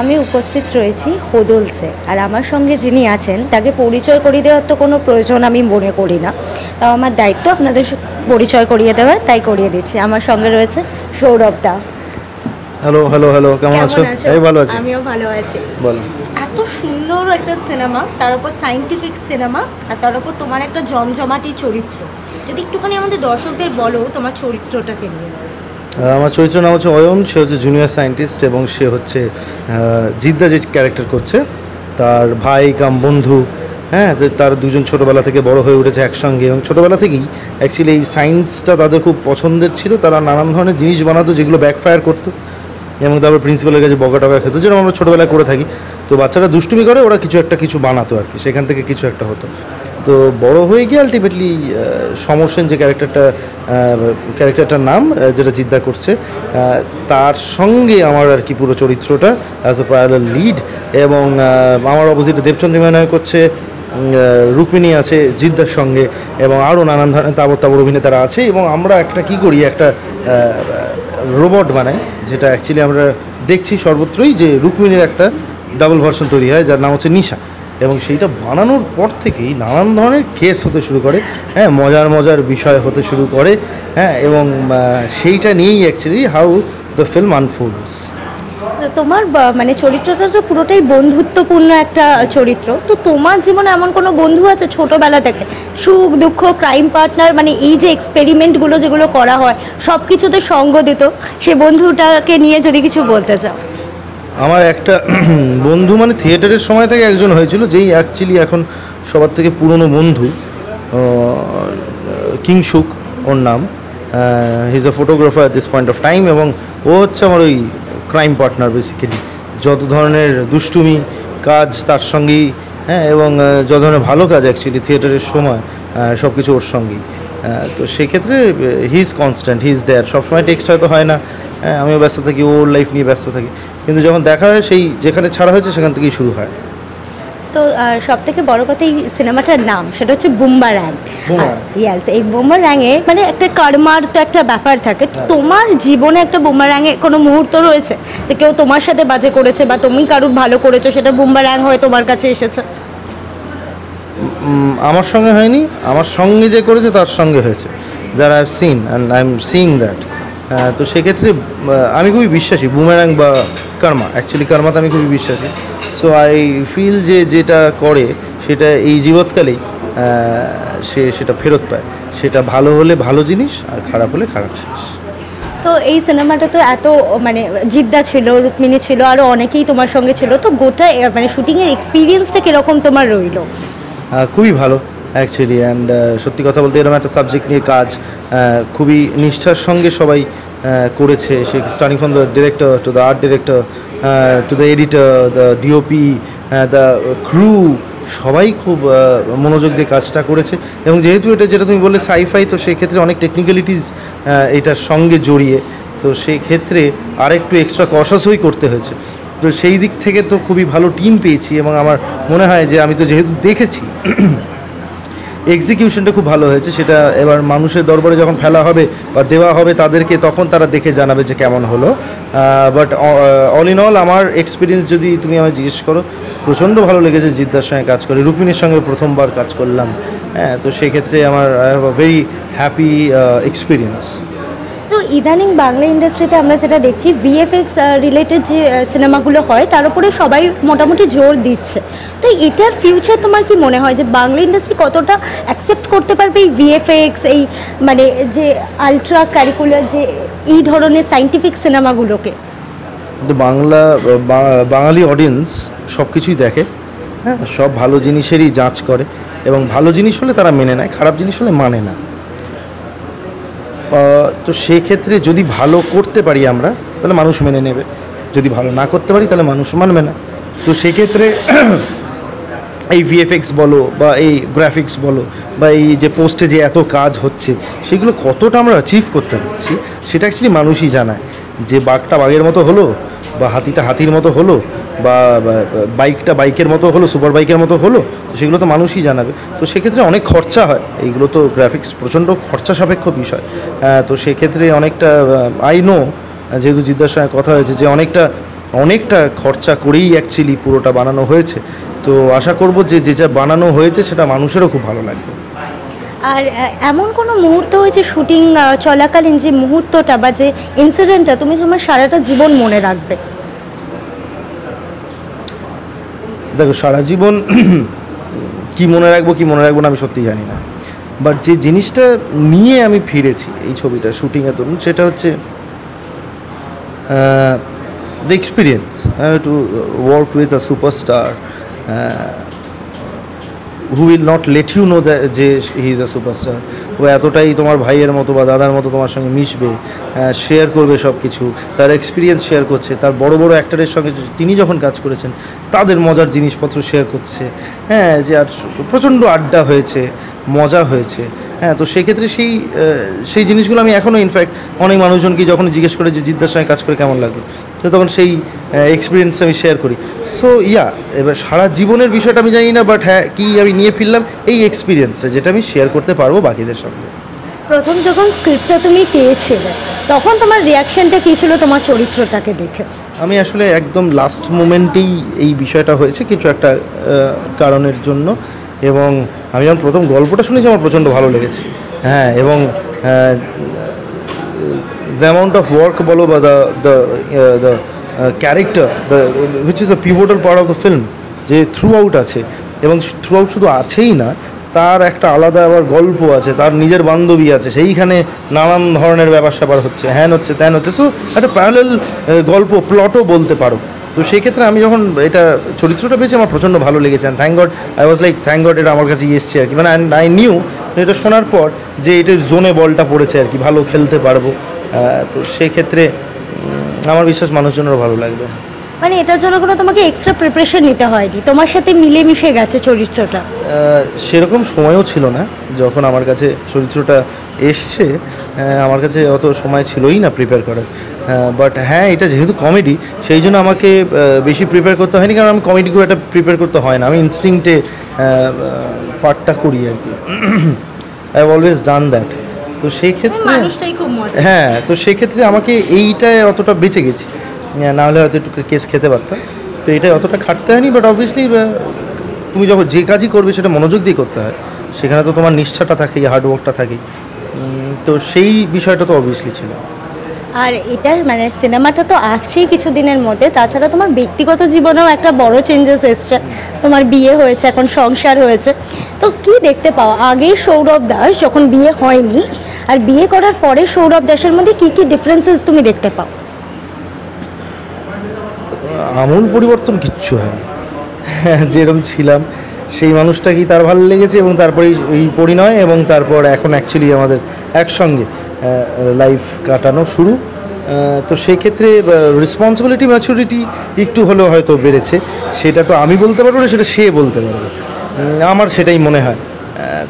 আমি উপস্থিত রয়েছি হোদলসে, আর আমার সঙ্গে যিনি আছেন তাকে পরিচয় করিয়ে দেওয়ার তো কোনো প্রয়োজন আমি মনে করি না, তাও আমার দায়িত্ব আপনাদের পরিচয় করিয়ে দেওয়ার, তাই করিয়ে দিচ্ছি। আমার সঙ্গে রয়েছে সৌরভ দা। হ্যালো হ্যালো হ্যালো, কেমন আছো? এই ভালো আছি। আমিও ভালো আছি। বলো। এত সুন্দর একটা সিনেমা, তার উপর সায়েন্টিফিক সিনেমা, আর তার উপর তোমার একটা জমজমাটি চরিত্র, যদি একটুখানি আমাদের দর্শকদের বলো তোমার চরিত্রটাকে নিয়ে। আমার চরিত্র নাম হচ্ছে অয়ন, সে হচ্ছে জুনিয়র সায়েন্টিস্ট এবং সে হচ্ছে জিদ্দা যে ক্যারেক্টার করছে তার ভাই কাম বন্ধু। হ্যাঁ, তার দুজন ছোটোবেলা থেকে বড় হয়ে উঠেছে একসঙ্গে, এবং ছোটোবেলা থেকেই অ্যাকচুয়ালি এই সায়েন্সটা তাদের খুব পছন্দের ছিল। তারা নানান ধরনের জিনিস বানাতো যেগুলো ব্যাকফায়ার করতো, এবং তারপর প্রিন্সিপালের কাছে বকা টকা খেতো, যেরকম আমরা ছোটোবেলায় করে থাকি। তো বাচ্চারা দুষ্টুমি করে, ওরা কিছু বানাতো আর কি, সেখান থেকে কিছু একটা হতো। তো বড় হয়ে গিয়ে আলটিমেটলি সমর সেন যে ক্যারেক্টারটার নাম যেটা জিদ্দা করছে, তার সঙ্গে আমার আর কি পুরো চরিত্রটা অ্যাজ এ প্যারালাল লিড। এবং আমার অপোজিটে দেবচন্দ্র মেনয় করছে, রুক্মিণী আছে জিদ্দার সঙ্গে, এবং আরও নানান ধরনের তাবর অভিনেতারা আছে। এবং আমরা একটা রোবট বানাই, যেটা অ্যাকচুয়ালি আমরা দেখছি সর্বত্রই যে রুক্মিণীর একটা ডাবল ভার্সন তৈরি হয় যার নাম হচ্ছে নিশা। এবং সেইটা বানানোর পর থেকেই নানান ধরনের কেস হতে শুরু করে, হ্যাঁ, মজার বিষয় হতে শুরু করে, হ্যাঁ। এবং সেইটা নিয়েই অ্যাকচুয়ালি হাউ দ্য ফিল্ম আনফোল্ডস। তোমার মানে চরিত্রটা তো পুরোটাই বন্ধুত্বপূর্ণ একটা চরিত্র, তো তোমার জীবনে এমন কোনো বন্ধু আছে ছোটোবেলা থেকে, সুখ দুঃখ, ক্রাইম পার্টনার, মানে এই যে এক্সপেরিমেন্টগুলো যেগুলো করা হয় সব কিছুতে সঙ্গ দিত, সে বন্ধুটাকে নিয়ে যদি কিছু বলতে চাও? আমার একটা বন্ধু মানে থিয়েটারের সময় থেকে একজন হয়েছিল, যেই অ্যাকচুয়ালি এখন সবার থেকে পুরনো বন্ধু, কিংশুক ওর নাম। He is a photographer at this point of time, এবং ও হচ্ছে আমার ওই ক্রাইম পার্টনার বেসিক্যালি। যত ধরনের দুষ্টুমি কাজ তার সঙ্গেই, হ্যাঁ, এবং যত ধরনের ভালো কাজ অ্যাকচুয়ালি থিয়েটারের সময় সব কিছু ওর সঙ্গেই। তো সেক্ষেত্রে he is constant, he is there. সবসময় টেক্সট হয়তো হয় না, হ্যাঁ, আমিও ব্যস্ত থাকি, ওর লাইফ নিয়ে ব্যস্ত থাকি, কিন্তু যখন দেখা হয় সেই যেখানে ছাড়া হয়েছে সেখান থেকেই শুরু হয়। তো সব থেকে বড় কথা এই সিনেমাটার নাম, সেটা হচ্ছে বুমবারাং। ইয়াস, এই বুমবারাঙে মানে একটা কর্মার তো একটা ব্যাপার থাকে। তো তোমার জীবনে একটা বুমবারাঙে কোনো মুহূর্ত রয়েছে যে কেউ তোমার সাথে বাজে করেছে বা তুমি কারুর ভালো করেছো, সেটা বুমবারাং হয়ে তোমার কাছে এসেছে? আমার সঙ্গে হয়নি, আমার সঙ্গে যে করেছে তার সঙ্গে হয়েছে, that I have seen and I am seeing that. তো সেক্ষেত্রে আমি খুবই বিশ্বাসী বুমেরাং বা কর্মা, অ্যাকচুয়ালি কর্মাতে আমি খুবই বিশ্বাসী। সো আই ফিল যে যেটা করে সেটা এই জীবৎকালেই সেটা ফেরত পায়। সেটা ভালো হলে ভালো জিনিস, আর খারাপ হলে খারাপ জিনিস। তো এই সিনেমাটা তো এত মানে জিদ্দা ছিল, রুক্মিণী ছিল, আরও অনেকেই তোমার সঙ্গে ছিল, তো গোটা মানে শুটিংয়ের এক্সপিরিয়েন্সটা কীরকম তোমার রইলো? খুবই ভালো অ্যাকচুয়ালি। অ্যান্ড সত্যি কথা বলতে এরকম একটা সাবজেক্ট নিয়ে কাজ খুবই নিষ্ঠার সঙ্গে সবাই করেছে। সে starting from the director to the art director to the editor, the DOP, the crew, সবাই খুব মনোযোগ দিয়ে কাজটা করেছে। এবং যেহেতু এটা যেটা তুমি বললে সাইফাই, তো সেই ক্ষেত্রে অনেক টেকনিক্যালিটিস এটার সঙ্গে জড়িয়ে, তো সেই ক্ষেত্রে আরেকটু এক্সট্রা কশাসই করতে হয়েছে। তো সেই দিক থেকে তো খুবই ভালো টিম পেয়েছি, এবং আমার মনে হয় যে আমি তো যেহেতু দেখেছি এক্সিকিউশনটা খুব ভালো হয়েছে। সেটা এবার মানুষের দরবারে যখন ফেলা হবে বা দেওয়া হবে তাদেরকে, তখন তারা দেখে জানাবে যে কেমন হলো। বাট অল ইন অল আমার এক্সপিরিয়েন্স যদি তুমি আমায় জিজ্ঞেস করো, প্রচণ্ড ভালো লেগেছে জিদ্দার সঙ্গে কাজ করে। রুক্মিণীর সঙ্গে প্রথমবার কাজ করলাম, হ্যাঁ। তো সেক্ষেত্রে আমার I have a very happy experience. তো ইদানিং বাংলা ইন্ডাস্ট্রিতে আমরা যেটা দেখছি, ভিএফএক্স রিলেটেড যে সিনেমাগুলো হয় তার উপরে সবাই মোটামুটি জোর দিচ্ছে। তো এটার ফিউচার তোমার কি মনে হয় যে বাংলা ইন্ডাস্ট্রি কতটা অ্যাকসেপ্ট করতে পারবে এই ভিএফএক্স, এই মানে যে আলট্রা কারিকুলার যে এই ধরনের সায়েন্টিফিক সিনেমাগুলোকে? বাঙালি অডিয়েন্স সব কিছুই দেখে, হ্যাঁ, সব ভালো জিনিসেরই যাচ করে, এবং ভালো জিনিস হলে তারা মেনে নেয়, খারাপ জিনিস হলে মানে না। তো সেক্ষেত্রে যদি ভালো করতে পারি আমরা, তাহলে মানুষ মেনে নেবে। যদি ভালো না করতে পারি তাহলে মানুষ মানবে না। তো সেক্ষেত্রে এই ভিএফএক্স বলো বা এই গ্রাফিক্স বলো বা এই যে পোস্টে যে এত কাজ হচ্ছে, সেগুলো কতটা আমরা অ্যাচিভ করতে পারছি সেটা অ্যাকচুয়ালি মানুষই জানায়। যে বাঘটা বাঘের মতো হলো, বা হাতিটা হাতির মতো হলো, বা বাইকটা বাইকের মতো হলো, সুপার বাইকের মতো হলো, তো সেগুলো তো মানুষই জানাবে। তো সেক্ষেত্রে অনেক খরচা হয়, এইগুলো তো গ্রাফিক্স প্রচণ্ড খরচা সাপেক্ষ বিষয়। তো সেক্ষেত্রে অনেকটা আই নো, যেহেতু জিদ্দার সঙ্গে কথা হয়েছে, যে অনেকটা অনেকটা খরচা করেই অ্যাকচুয়ালি পুরোটা বানানো হয়েছে। তো আশা করব যে যা বানানো হয়েছে সেটা মানুষেরও খুব ভালো লাগবে। আর এমন কোনো মুহূর্ত হয়েছে শুটিং চলাকালীন, যে মুহূর্তটা বা যে ইনসিডেন্টটা তুমি তোমার সারাটা জীবন মনে রাখবে? দেখো, সারা জীবন কি মনে রাখবো না আমি সত্যিই জানি না, বাট যে জিনিসটা নিয়ে আমি ফিরেছি এই ছবিটা শুটিংয়ের দরুন, সেটা হচ্ছে the experience to work with a superstar who will not let you know যে হি ইজ আ সুপারস্টার। ও এতটাই তোমার ভাইয়ের মতো বা দাদার মতো তোমার সঙ্গে মিশবে, শেয়ার করবে সব কিছু, তার এক্সপিরিয়েন্স শেয়ার করছে, তার বড় বড় অ্যাক্টরের সঙ্গে তিনি যখন কাজ করেছেন তাদের মজার জিনিসপত্র শেয়ার করছে। হ্যাঁ, যে আর প্রচণ্ড আড্ডা হয়েছে, মজা হয়েছে। হ্যাঁ, তো সেক্ষেত্রে সেই জিনিসগুলো আমি এখনও ইনফ্যাক্ট অনেক মানুষজনকে যখন জিজ্ঞেস করে যে জিদ্দার সঙ্গে কাজ করে কেমন লাগলো, তো তখন সেই এক্সপিরিয়েন্সটা আমি শেয়ার করি। সো এবার সারা জীবনের বিষয়টা আমি জানি না, বাট হ্যাঁ, কি আমি নিয়ে ফিরলাম এই এক্সপিরিয়েন্সটা, যেটা আমি শেয়ার করতে পারবো বাকিদের সঙ্গে। প্রথম যখন স্ক্রিপ্টটা তুমি পেয়েছিলে তখন তোমার রিয়াকশনটা কী ছিল তোমার চরিত্রটাকে দেখে? আমি আসলে একদম লাস্ট মোমেন্টেই এই বিষয়টা হয়েছে কিছু একটা কারণের জন্য, এবং আমি যখন প্রথম গল্পটা শুনেছি আমার প্রচণ্ড ভালো লেগেছে। হ্যাঁ, এবং দ্য অ্যামাউন্ট অফ ওয়ার্ক বলো বা the character which is a pivotal part of the film, যে থ্রু আউট আছে, এবং থ্রু আউট শুধু আছেই না, তার একটা আলাদা আবার গল্প আছে, তার নিজের বান্ধবী আছে, সেইখানে নানান ধরনের ব্যাপার স্যাপার হচ্ছে, হ্যান হচ্ছে ত্যান হচ্ছে। সো একটা প্যারালেল গল্প প্লটও বলতে পারো। তো সেই ক্ষেত্রে আমি যখন এটা চরিত্রটা পেয়েছি আমার প্রচণ্ড ভালো লেগেছে, and thank god, I was like thank god এটা আমার কাছে এসছে আর কি। মানে আই নিউ এটা শোনার পর যে এটার জোনে বলটা পড়েছে আর কি, ভালো খেলতে পারবো। তো সেই ক্ষেত্রে আমার বিশ্বাস মানুষজনেরও ভালো লাগবে। মানে এটার জন্য কোনো তোমাকে এক্সট্রা প্রিপারেশন নিতে হয়নি, তোমার সাথে মিলেমিশে গেছে চরিত্রটা? সেরকম সময়ও ছিল না যখন আমার কাছে চরিত্রটা এসছে, আমার কাছে অত সময় ছিলই না প্রিপেয়ার করার। বাট হ্যাঁ, এটা যেহেতু কমেডি সেই জন্য আমাকে বেশি প্রিপেয়ার করতে হয়নি, কারণ আমি কমেডি খুব একটা প্রিপেয়ার করতে হয় না, আমি ইনস্টিংক্টে পার্টটা করি আর কি। I have always done that. তো সেই ক্ষেত্রে হ্যাঁ, তো সেক্ষেত্রে আমাকে এইটায় অতটা বেঁচে গেছি, নাহলে হয়তো একটু কেস খেতে পারতাম। তো এটাই অতটা খাটতে হয়নি, বাট অবভিয়াসলি তুমি যখন যে কাজই করবে সেটা মনোযোগ দিয়ে করতে হয়, সেখানে তো তোমার নিষ্ঠাটা থাকেই, হার্ডওয়ার্কটা থাকেই। তো সেই বিষয়টা তো অবভিয়াসলি ছিল। আর এটা মানে সিনেমাটা তো আসছেই কিছুদিনের মধ্যে, তাছাড়া তোমার ব্যক্তিগত জীবনেও একটা বড় চেঞ্জেস এসছে, তোমার বিয়ে হয়েছে, এখন সংসার হয়েছে। তো কি দেখতে পাও আগে সৌরভ দাস যখন বিয়ে হয়নি আর বিয়ে করার পরে সৌরভ দাসের মধ্যে কি কি ডিফারেন্সেস তুমি দেখতে পাও? আমূল পরিবর্তন কিচ্ছু হয়নি, যেরকম ছিলাম সেই মানুষটাকেই তার ভালো লেগেছে, এবং তারপরে এই পরিণয়, এবং তারপর এখন অ্যাকচুয়ালি আমাদের একসঙ্গে লাইফ কাটানো শুরু। তো সেই ক্ষেত্রে রেসপন্সিবিলিটি ম্যাচুরিটি একটু হলেও হয়তো বেড়েছে, সেটা তো আমি বলতে পারবো না, সেটা সে বলতে পারবে, আমার সেটাই মনে হয়।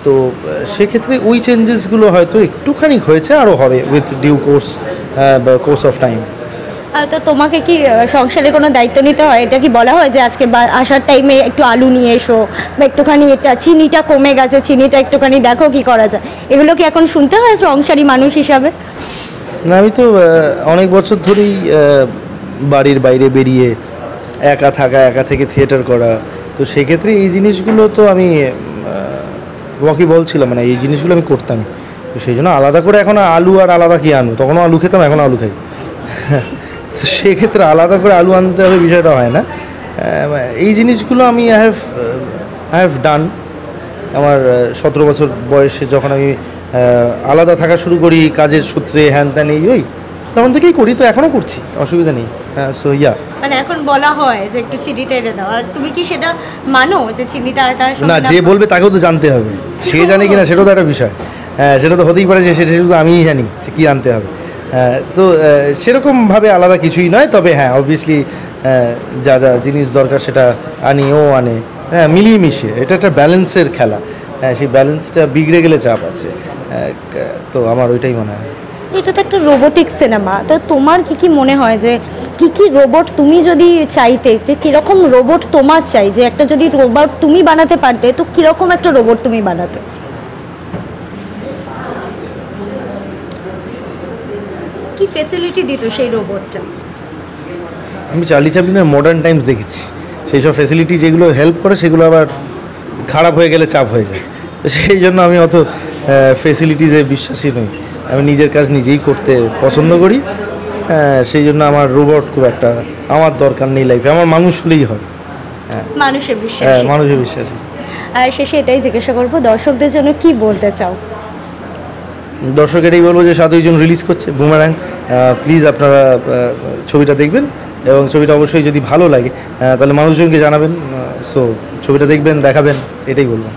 তো সেক্ষেত্রে ওই চেঞ্জেসগুলো হয়তো একটুখানি হয়েছে, আরও হবে with due course of time. তো তোমাকে কি সংসারে কোনো দায়িত্ব নিতে হয়? এটা কি বলা হয় যে আজকে আসার টাইমে একটু আলু নিয়ে এসো, বা একটুখানি এটা চিনিটা কমে গেছে, চিনিটা একটুখানি দেখো কি করা যায়? এগুলো কি এখন শুনতে হয় সংসারী মানুষ হিসাবে? না, আমি তো অনেক বছর ধরেই বাড়ির বাইরে বেরিয়ে একা থাকা, একা থেকে থিয়েটার করা, তো সেক্ষেত্রে এই জিনিসগুলো তো আমি ওয়াকি বলছিলাম, মানে এই জিনিসগুলো আমি করতাম। তো সেই জন্য আলাদা করে এখন আলু আর আলাদা কি আনবো, তখনও আলু খেতাম, এখনও আলু খাই। তো সেক্ষেত্রে আলাদা করে আলু আনতে হবে বিষয়টা হয় না। এই জিনিসগুলো আমি আই হ্যাভ ডান। আমার 17 বছর বয়সে যখন আমি আলাদা থাকা শুরু করি কাজের সূত্রে, হ্যান ত্যান ওই তখন থেকেই করি, তো এখনও করছি, অসুবিধা নেই। সো মানে এখন বলা হয় যে একটু চিনিটা এনে দাও, আর তুমি কি সেটা মানো যে চিনিটা? না, যে বলবে তাকেও তো জানতে হবে, সে জানে কিনা সেটাও তো একটা বিষয়। সেটা তো হতেই পারে যে সেটা শুধু আমিই জানি যে কী আনতে হবে। তো সেরকমভাবে আলাদা কিছুই নয়, তবে হ্যাঁ অবভিয়াসলি যা যা জিনিস দরকার সেটা আনি, ও আনে, হ্যাঁ, মিলিয়ে মিশিয়ে। এটা একটা ব্যালেন্সের খেলা, হ্যাঁ, সেই ব্যালেন্সটা বিগড়ে গেলে চাপ আছে। তো আমার ওইটাই মনে হয়। এটা তো একটা রোবোটিক সিনেমা, তো তোমার কি মনে হয় যে কি রোবট তুমি যদি চাইতে, যে কীরকম রোবট তোমার চাই, যে একটা যদি রোবট তুমি বানাতে পারতে তো কীরকম একটা রোবট তুমি বানাতে? কি ফ্যাসিলিটি দিত সেই রোবটটা? আমি চার্লি চ্যাপলিনের মডার্ন টাইমস দেখেছি, সেই সব ফেসিলিটি যেগুলো হেল্প করে সেগুলো আবার খারাপ হয়ে গেলে চাপ হয়ে যায়, তো সেই জন্য আমি অত ফেসিলিটিসে বিশ্বাসী নই। আমি নিজের কাজ নিজেই করতে পছন্দ করি, সেই জন্য আমার রোবট খুব একটা আমার দরকার নেই লাইফে, আমার মানুষ হলেই হয়। মানুষের বিশ্বাস। মানুষের বিশ্বাসী। আর শেষে এটাই জিজ্ঞাসা করবো, দর্শকদের জন্য কি বলতে চাও? দর্শক এটাই বলবো যে 7ই জুন রিলিজ করছে বুমারাং, প্লিজ আপনারা ছবিটা দেখবেন এবং ছবিটা অবশ্যই যদি ভালো লাগে তাহলে মানুষজনকে জানাবেন, সো ছবিটা দেখবেন, দেখাবেন, এটাই বলবো।